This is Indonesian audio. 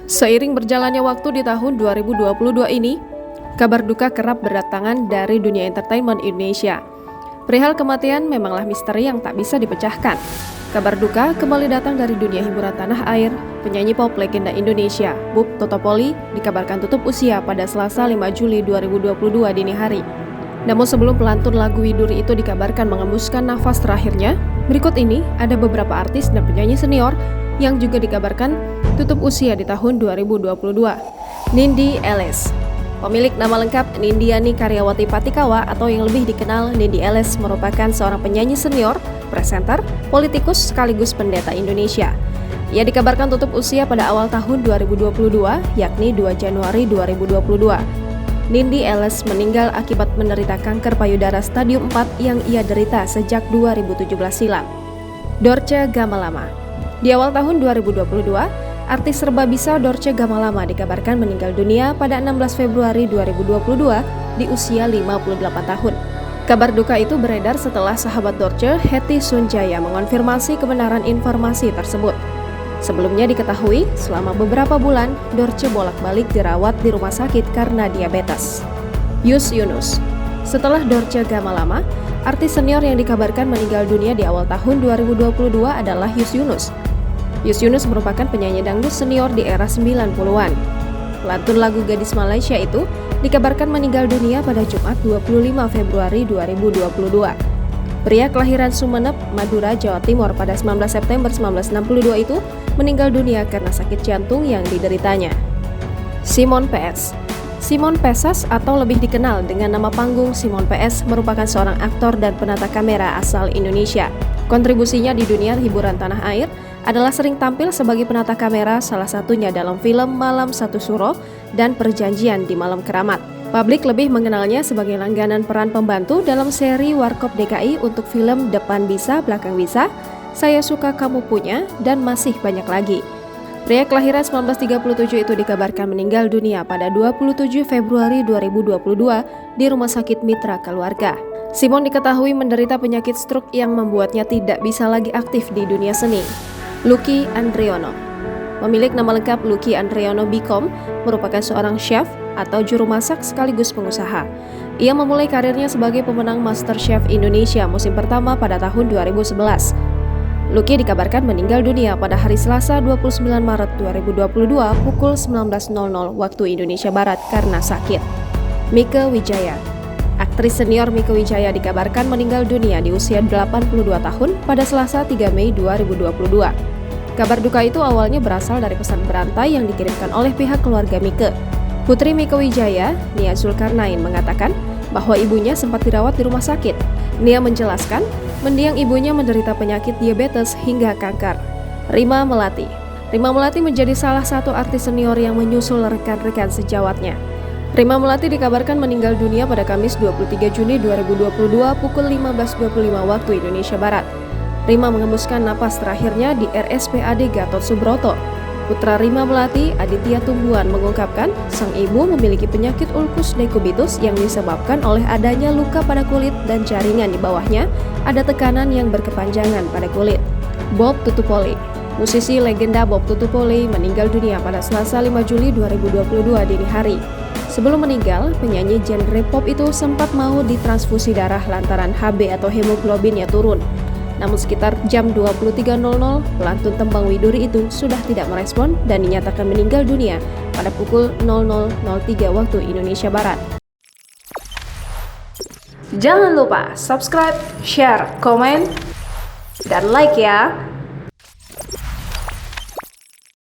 Seiring berjalannya waktu di tahun 2022 ini, kabar duka kerap berdatangan dari dunia entertainment Indonesia. Perihal kematian memanglah misteri yang tak bisa dipecahkan. Kabar duka kembali datang dari dunia hiburan tanah air. Penyanyi pop legenda Indonesia, Bob Totopoli, dikabarkan tutup usia pada Selasa 5 Juli 2022 dini hari. Namun sebelum pelantun lagu Widuri itu dikabarkan mengembuskan nafas terakhirnya, berikut ini ada beberapa artis dan penyanyi senior yang juga dikabarkan tutup usia di tahun 2022. Nindi Ellis. Pemilik nama lengkap Nindiani Karyawati Patikawa atau yang lebih dikenal Nindi Ellis merupakan seorang penyanyi senior, presenter, politikus sekaligus pendeta Indonesia. Ia dikabarkan tutup usia pada awal tahun 2022, yakni 2 Januari 2022. Nindi Ellis meninggal akibat menderita kanker payudara stadium 4 yang ia derita sejak 2017 silam. Dorce Gamalama. Di awal tahun 2022, artis serba bisa Dorce Gamalama dikabarkan meninggal dunia pada 16 Februari 2022 di usia 58 tahun. Kabar duka itu beredar setelah sahabat Dorce, Hetty Sunjaya, mengonfirmasi kebenaran informasi tersebut. Sebelumnya diketahui, selama beberapa bulan, Dorce bolak-balik dirawat di rumah sakit karena diabetes. Yus Yunus. Setelah Dorce Gamalama, artis senior yang dikabarkan meninggal dunia di awal tahun 2022 adalah Yus Yunus. Yus Yunus merupakan penyanyi dangdut senior di era 90-an. Pelantun lagu Gadis Malaysia itu dikabarkan meninggal dunia pada Jumat 25 Februari 2022. Pria kelahiran Sumeneb, Madura, Jawa Timur pada 19 September 1962 itu meninggal dunia karena sakit jantung yang dideritanya. Simon PS. Simon Pesas atau lebih dikenal dengan nama panggung Simon PS merupakan seorang aktor dan penata kamera asal Indonesia. Kontribusinya di dunia hiburan tanah air adalah sering tampil sebagai penata kamera, salah satunya dalam film Malam Satu Suro dan Perjanjian di Malam Keramat. Publik lebih mengenalnya sebagai langganan peran pembantu dalam seri Warkop DKI untuk film Depan Bisa, Belakang Bisa, Saya Suka Kamu Punya, dan masih banyak lagi. Pria kelahiran 1937 itu dikabarkan meninggal dunia pada 27 Februari 2022 di Rumah Sakit Mitra Keluarga. Simon diketahui menderita penyakit stroke yang membuatnya tidak bisa lagi aktif di dunia seni. Lucky Andriono. Pemilik nama lengkap Lucky Andriono Bikom merupakan seorang chef atau juru masak sekaligus pengusaha. Ia memulai karirnya sebagai pemenang MasterChef Indonesia musim pertama pada tahun 2011. Lucky dikabarkan meninggal dunia pada hari Selasa 29 Maret 2022 pukul 19.00 waktu Indonesia Barat karena sakit. Mieke Wijaya. Aktris senior Mieke Wijaya dikabarkan meninggal dunia di usia 82 tahun pada Selasa 3 Mei 2022. Kabar duka itu awalnya berasal dari pesan berantai yang dikirimkan oleh pihak keluarga Mieke. Putri Mieke Wijaya, Nia Zulkarnain, mengatakan bahwa ibunya sempat dirawat di rumah sakit. Nia menjelaskan, mendiang ibunya menderita penyakit diabetes hingga kanker. Rima Melati. Rima Melati menjadi salah satu artis senior yang menyusul rekan-rekan sejawatnya. Rima Melati dikabarkan meninggal dunia pada Kamis 23 Juni 2022 pukul 15.25 waktu Indonesia Barat. Rima mengembuskan napas terakhirnya di RSPAD Gatot Subroto. Putra Rima Melati, Aditya Tumbuhan, mengungkapkan sang ibu memiliki penyakit ulcus decubitus yang disebabkan oleh adanya luka pada kulit dan jaringan di bawahnya ada tekanan yang berkepanjangan pada kulit. Bob Tutupoli. Musisi legenda Bob Tutupoli meninggal dunia pada Selasa 5 Juli 2022 dini hari. Sebelum meninggal, penyanyi genre pop itu sempat mau ditransfusi darah lantaran HB atau hemoglobinnya turun. Namun sekitar jam 23.00, pelantun tembang Widuri itu sudah tidak merespon dan dinyatakan meninggal dunia pada pukul 00.03 waktu Indonesia Barat. Jangan lupa subscribe, share, komen, dan like ya!